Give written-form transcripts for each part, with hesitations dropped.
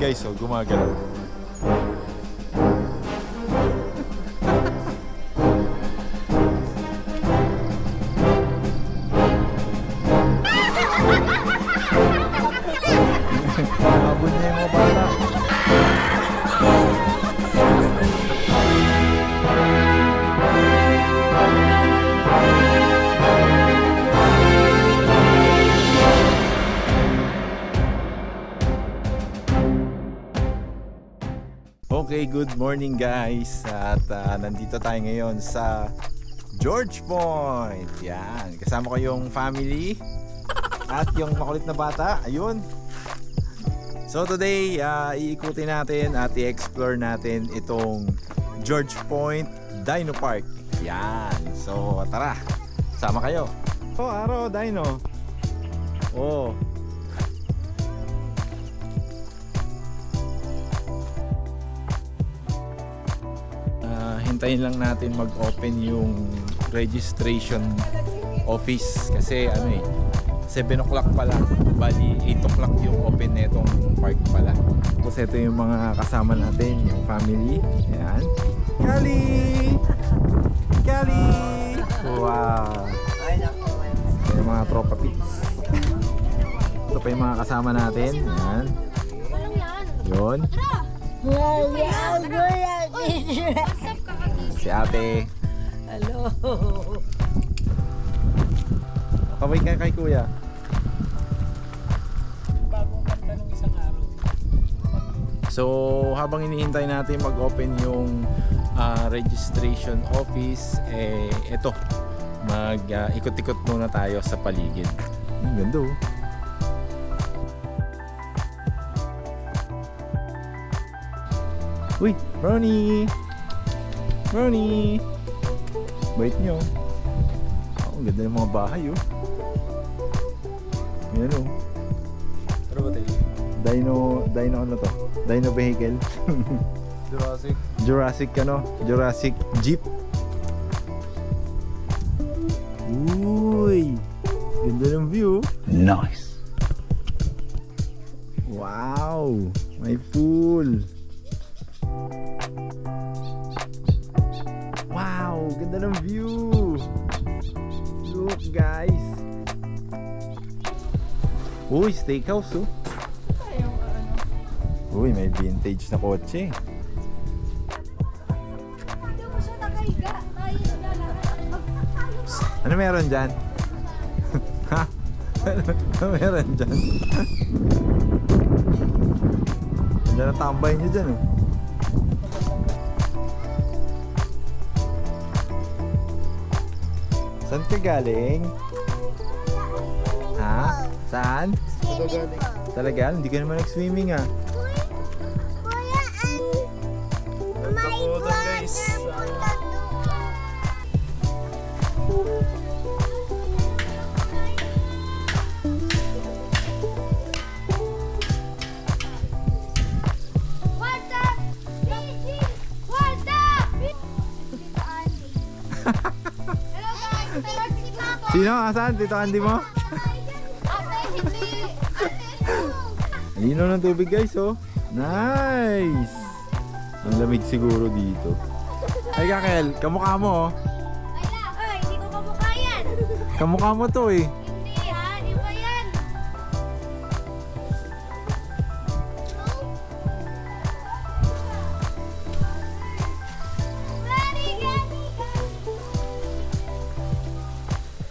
guys, oh, gumagalaw. Nababon niya yung mga bata. Okay, good morning guys. At nandito tayo ngayon sa George Point. Yan, kasama ko yung family at yung makulit na bata. Ayun. So today, iikutin natin at i-explore natin itong George Point Dino Park. Yan. So tara, sama kayo. Oh, Aro, Dino. Oh. Hintayin lang natin mag-open yung registration office kasi 7 o'clock pa lang, bali 8 o'clock yung open netong park pala. Tapos ito yung mga kasama natin, yung family. Ayan, Kali! Kali! Wow! Ito yung mga tropa pits. Ito pa yung mga kasama natin. Ayan. Yun. Si ate. Hello. Kaway ka kay kuya. Bagong kanta nung isang araw. So habang inihintay natin mag-open yung registration office, eto, ikot-ikot muna tayo sa paligid. Ang ganda oh. Uy, Ronnie! Ronnie! Bait nyo. Ang ganda ng mga bahay oh. Yan oh. Ano ba tayo? Dino ano to? Dino vehicle. Jurassic. Jurassic Jurassic Jeep. Uy! Ganda ng view. Nice. Wow! May pool. Wow! Ganda ng view. Look guys. Uy, steakhouse oh. Uy, may vintage na kotse. Ano meron dyan? Ha? Ano meron dyan? Diyan ang tambay nyo dyan oh. Saan ka galing? Ha? Saan? Talaga? Hindi ka naman nag-swimming ah. Sino? Asan? Tito Andy mo? Lino ng tubig guys oh. Nice! Ang lamig siguro dito. Ay Kakel, kamukha mo oh. Ay, hindi ko kamukha yan. Kamukha mo to eh. Hindi ha, di ba yan?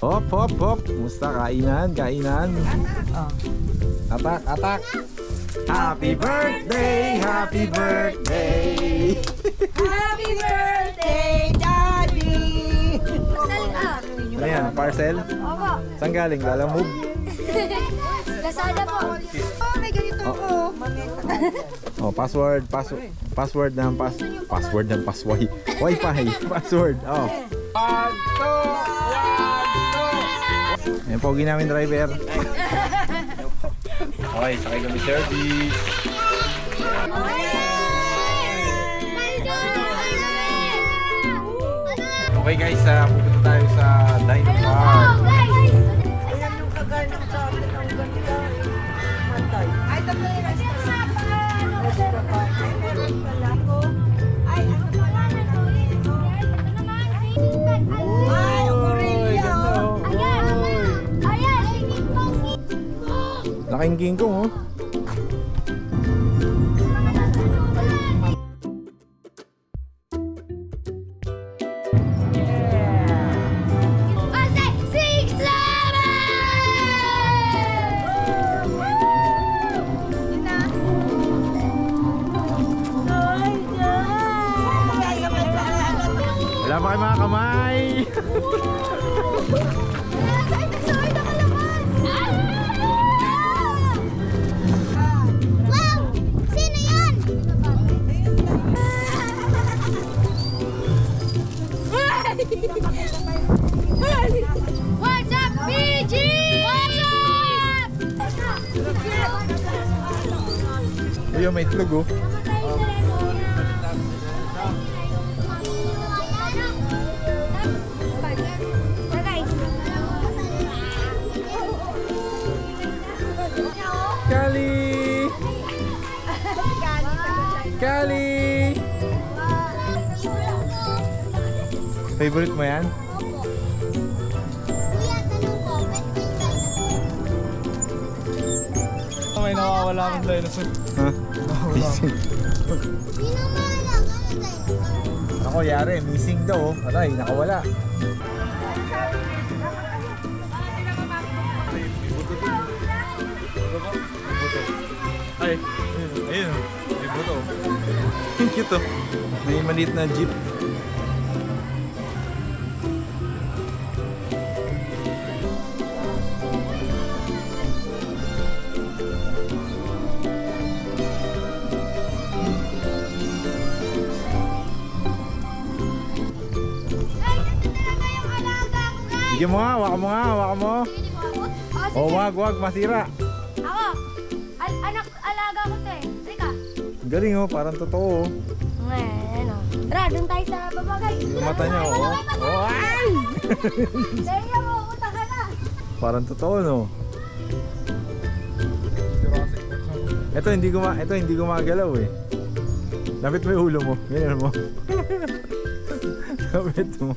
Hop, hop, hop. Musta? Kainan, kainan. Atak, atak. Happy birthday, happy birthday. Happy birthday, Daddy! Pasal Ano yan? Parcel? Opo. Saan galing? Lalamove? Kasada po. Oh, may ganito ako. Oh, password ng password ng passway. Wi-Fi, password. Oh. Ayan pogi namin driver. Okay, sakay kami service. Okay guys, pupunta tayo sa Dino Park. Ayan yung kagaya ng sabi ng ganda. Matay. Ay, tatlo yung restaurant. Meron pala ako. Ay, ano pala ito? Ay, ang gorilla. Oh. Laking king kong oh. Wala pa kayo mga kamay. Wow! Sino yan? What's up, PG? What's up? Ayun, may itlog oh. Kali! Kali! Favorite mo yan? Kuya, tanong ko, pet ko yung dinosaur. May nawawala ng dinosaur. Ha? Missing. Sino malang? Ano dinosaur? Ako, yari, missing daw oh. Aray, nakawala. Ay, ayun. May buto. Ang cute oh. May maliit na jeep. Guys, ito talaga yung alaga ko, guys. Bigyan mo nga, hawakan mo nga, hawakan mo. Oh, wag, masira. Ako, anak, alaga ko to eh. Teka. Ang galing oh, parang totoo oh. Ano? Tara, dun tayo sa baba, guys. Yung mata niya oh. Oh, ay! Dahil mo, puta ka na. Parang totoo no. Ito hindi gumagalaw eh. Lapit mo yung ulo mo. Ganyan mo. Lapit mo.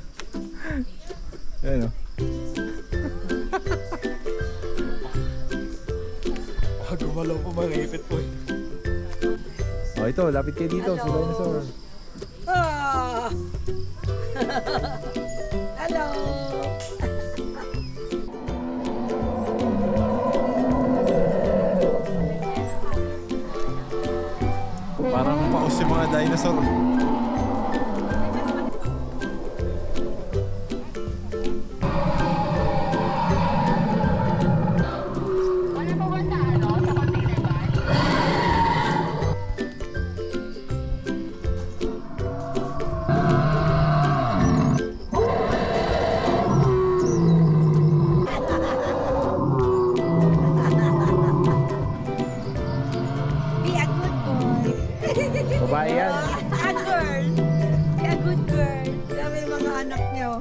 Ayan oh. Gumalaw po mga ipit po eh. Oh, ito, lapit kayo dito sa dinosaur. Ah. Hello. Parang paus yung mga dinosaur. Be a good boy. Babae yan. A girl. Be a good girl. Sabi yung mga anak niyo.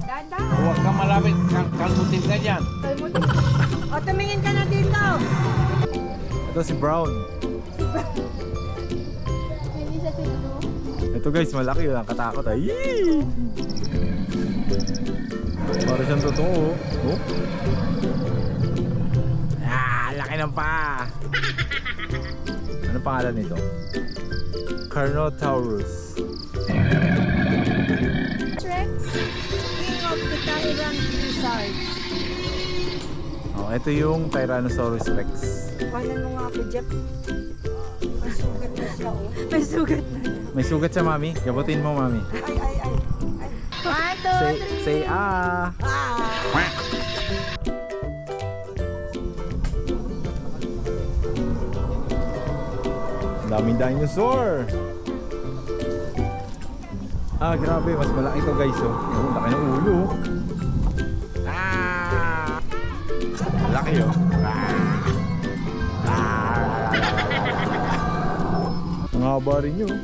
Dahan-dahan. Huwag ka malapit, kalbutin ka dyan. O, tumingin ka na dito. Ito si Brown. Hindi sa siguro. Ito guys, malaki yun. Ang katakot ay. Yee! Para siyang totoo oh. Oh. Ah, laki ng pa. Ano pangalan nito? Carnotaurus. Rex, king of the tyrant lizards. Oh, ito yung Tyrannosaurus Rex. Paano mo nga ako, Jeff? May sugat na siya, oh. May sugat na. May sugat siya, mami. Gabutin mo, mami. Ay. 1, 2, 3. Say ah. Ah! Daming dinosaur. Ah, grabe. Mas malaki to guys, oh. Oh, laki ng ulo. Ah! Laki, oh. Ah! Ang haba rin yun.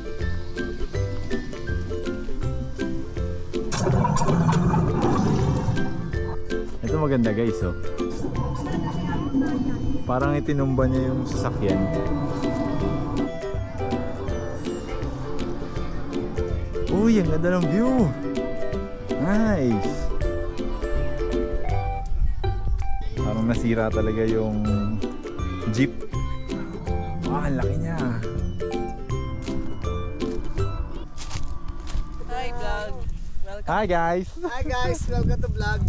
Ito maganda guys, oh. Parang itinumba niya yung sasakyan. Uy, ang ganda ng view. Nice. Parang nasira talaga yung jeep. Wow, ang laki niya. Hi vlog. Welcome. Hi guys. Hi guys, welcome to vlog.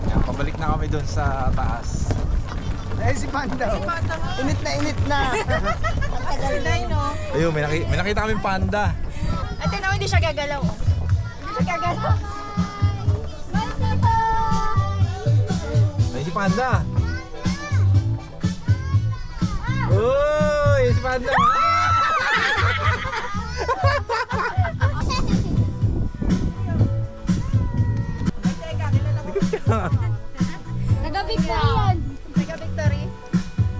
Yan, pabalik na kami dun sa taas. Eh si Panda. Init na init na. Tagal na yun oh. Ayun, may nakita kaming panda. At yun hindi siya gagalaw. Hindi siya gagalaw. Ay, si panda. Uy, si panda. Teka, kilala ko. Taga-Victory yan. Teka, Victory.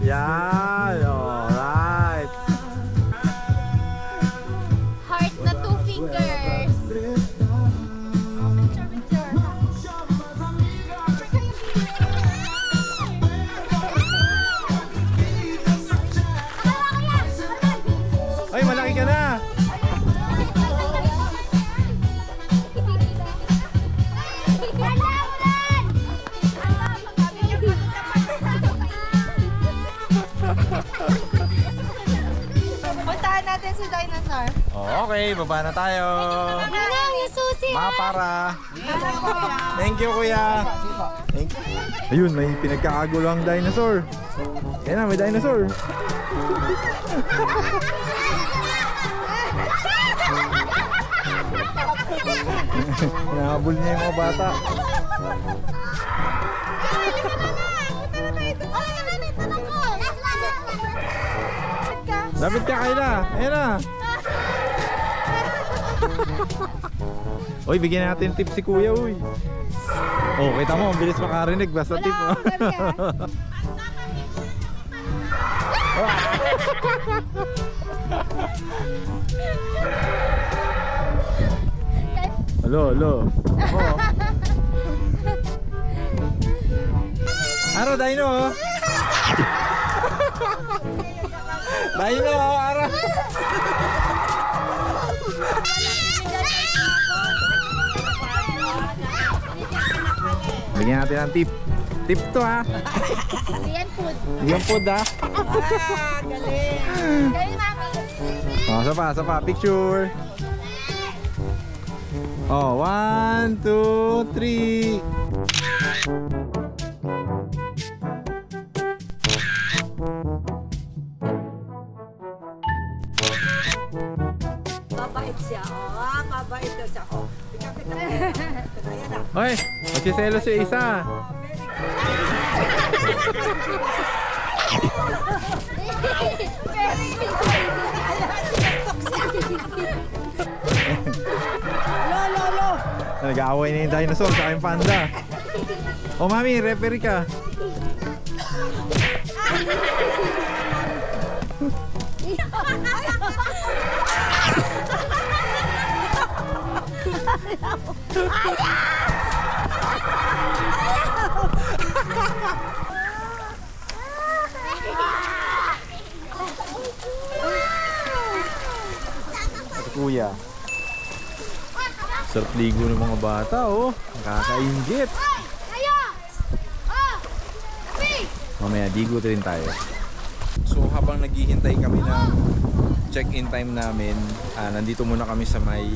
Yan, alright. Heart na 2 fingers. Picture, picture. Ay, malaki ka na. Puntahan natin si Dinosaur. Okay, baba na tayo. Ano yung susi? Mapara. Thank you, kuya. Thank you. Ayun, may pinagkakagulo ang dinosaur. Yan na, may dinosaur. Hinahabol niya yung mga bata. Lapit ka, Kayla. Ayan na. Uy, bigyan natin tip si kuya, uy. Oh, kita mo, ang bilis makarinig. Basta tip. Oh. Hello, hello. Oh. Aro, Dino. Oh. Dino, Aro. Bigyan natin ng tip. Tip to ha. Yan food. Yung food ha. Ah, galing. Galing mami. Oh, isa pa. Picture. Oh, 1, 2, 3. Mabait siya. Oh, mabait daw siya. Oh, tika. Ayan na. Hoy, magsiselo si isa. Lo. Nag-aaway na yung dinosaur sa yung panda. Oh, mami, referee ka. Kuya. Sarap ligo ng mga bata, oh. Nakakaingit. Kayo! Oh! Abi! Mamaya, digo rin tayo. So, habang naghihintay kami ng check-in time namin, nandito muna kami sa may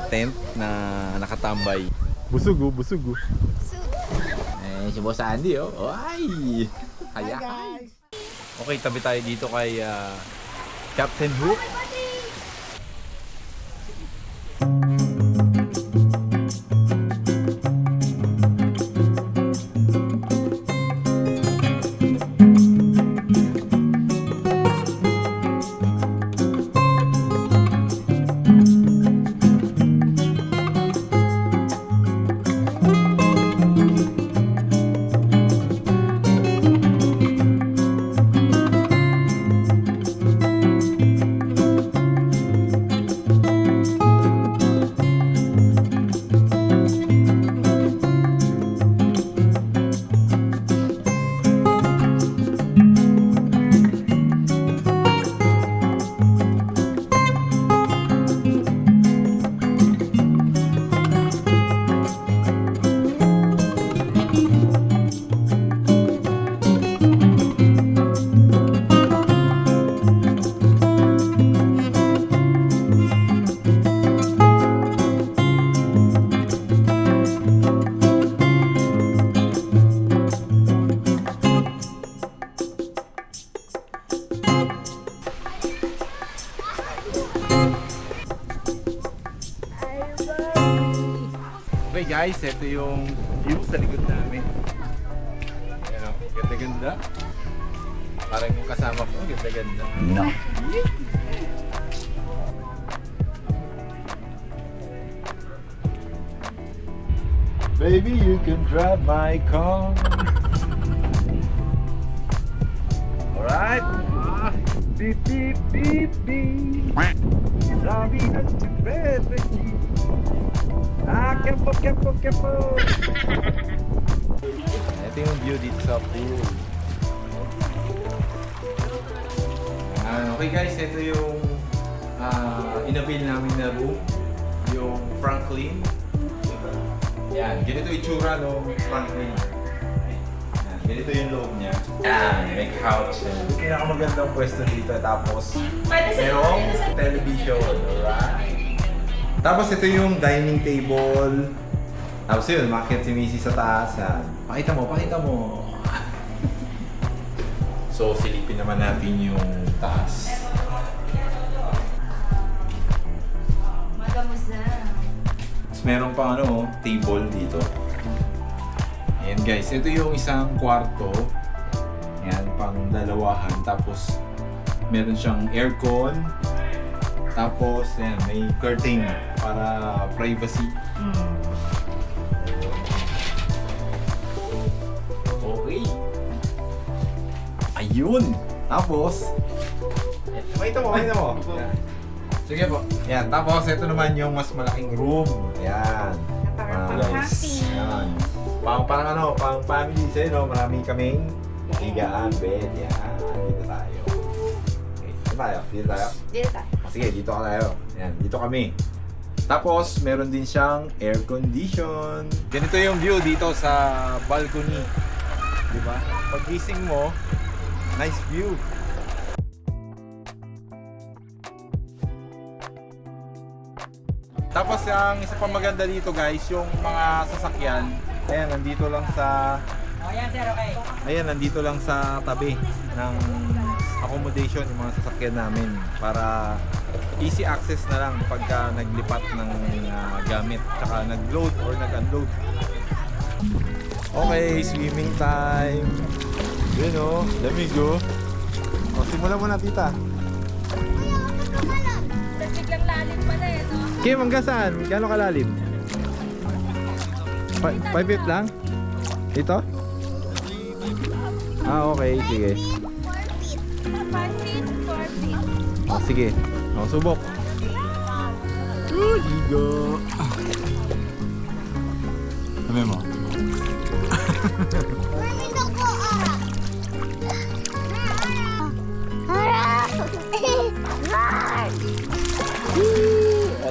tent na nakatambay. Busog, oh. Eh, si Boss Andy, oh. Ay! Kaya. Okay, tabi tayo dito kay Captain Hook. guys, ito yung view sa likod namin. Ayan o, ganda-ganda. Parang yung kasama ko, ganda-ganda. No. Baby, you can drive my car. Alright. Beep, beep, beep, beep. Sabi na si Bebe. Kepo, kepo, kepo. Ito yung view dito sa pool. Okay guys, ito yung inabil namin na room. Yung Franklin. Yan, ganito itsura no, Franklin. Yan, ganito yung loob niya. Yan, may couch. Yan. Yung pinakamagandang pwesto dito. Tapos, merong television. Alright. Tapos ito yung dining table. Tapos yun, makikita si Missy sa taas. Yan. Pakita mo, pakita mo. So, silipin naman natin yung taas. Meron pang table dito. Ayan guys, ito yung isang kwarto. Ayan, pang dalawahan. Tapos, meron siyang aircon. Tapos, ayan, may curtain para privacy. Okay. Ayun! Tapos, makita mo. Ayan. Sige po. Yan. Tapos, ito naman yung mas malaking room. Yan. Napaka-happy. Yan. Pang family sa'yo, no? Marami kaming higaan, bed. Yan. Dito tayo. Okay. Dito tayo. Dito tayo. Sige, dito ka tayo. Yan. Dito kami. Tapos, meron din siyang air condition. Ganito yung view dito sa balcony. Diba? Pag gising mo, nice view. Tapos ang isa pa maganda dito guys, yung mga sasakyan. Ayan, nandito lang sa nandito lang sa tabi ng accommodation yung mga sasakyan namin para easy access na lang pagka naglipat ng gamit tsaka nag-load or nag-unload. Okay, swimming time. Yun o, lamig o. Simulan mo na tita. Biglang lalim pala eh, no? Kim, hanggang saan? Gano'ng kalalim? 5 feet lang? Ito? Okay, sige. 5 feet, 4 feet. Sige. Subok. Igo. Sabi mo.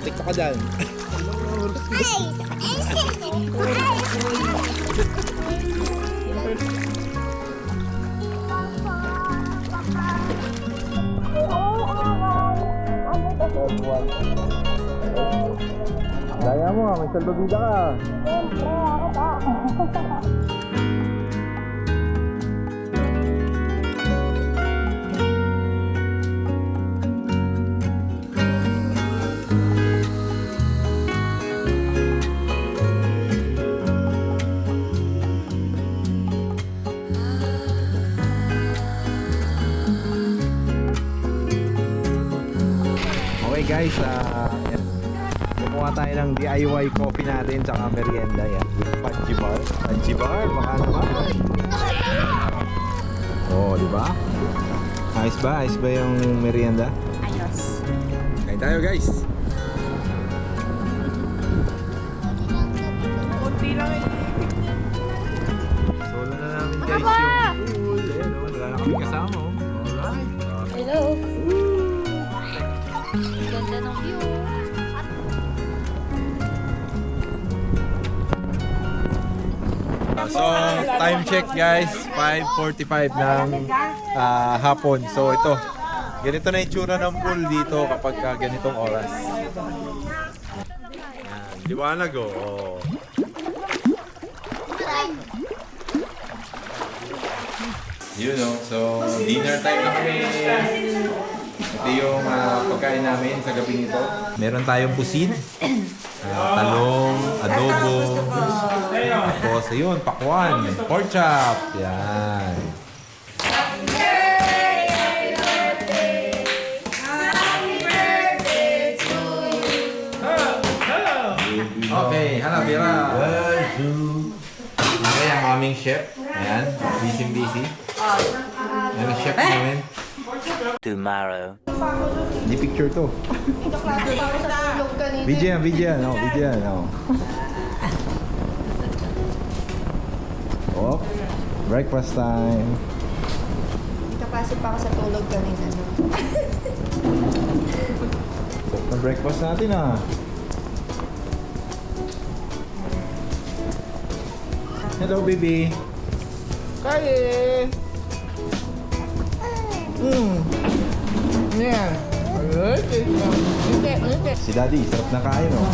TikTok ka dyan. Daya mo, may salbabida ka. Okay guys, yan. Kumuha tayo ng DIY coffee natin tsaka merienda yan. Panji bar. Panji bar, baka naman. Oh, di ba? Ayos ba? Ayos ba yung merienda? Ayos. Kain tayo guys. Kunti lang eh. Solo na namin guys yung pool. Ayan o, wala na kami kasama oh. Alright. Hello. Ganda ng view. So, time check guys, 5:45 ng hapon. So, ito. Ganito na yung tsura ng pool dito kapag ganitong oras. Yan, liwanag oh. Yun oh. So, dinner time na kami. Ito yung pagkain namin sa gabi nito. Meron tayong pusin. talong, adobo. Tapos, ayun, pakwan, pork chop. Yan. Okay, hala, Bira. Okay, ang aming chef. Ayan, busy. Ayan ang chef namin. Tomorrow. Hindi picture to. Video yan. Oh, breakfast time. Kapasok pa ako sa tulog kanina. Breakfast natin ah. Hello, baby. Kaya. Yeah. Si Daddy, sarap na kain oh.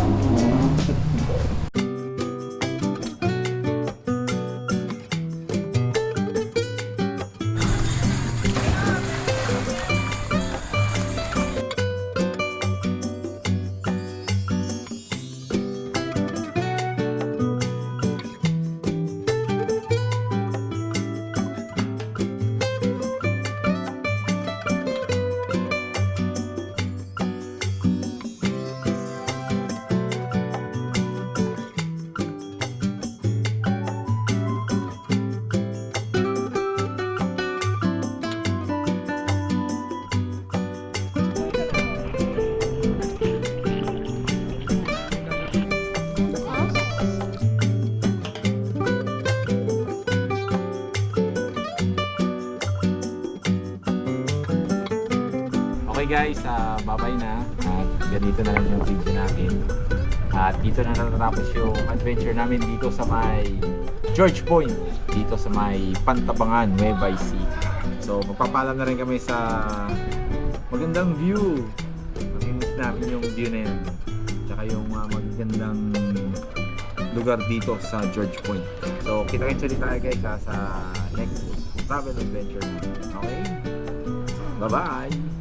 Okay guys, bye-bye na. At ganito na lang yung video namin. At dito na natatapos yung adventure namin dito sa may George Point. Dito sa may Pantabangan, Nueva Ecija. So magpapaalam na rin kami sa magandang view. Mamimiss namin yung view na yun. Tsaka yung magandang lugar dito sa George Point. So kita-kitsa din tayo guys sa next travel adventure namin. Okay? Bye-bye!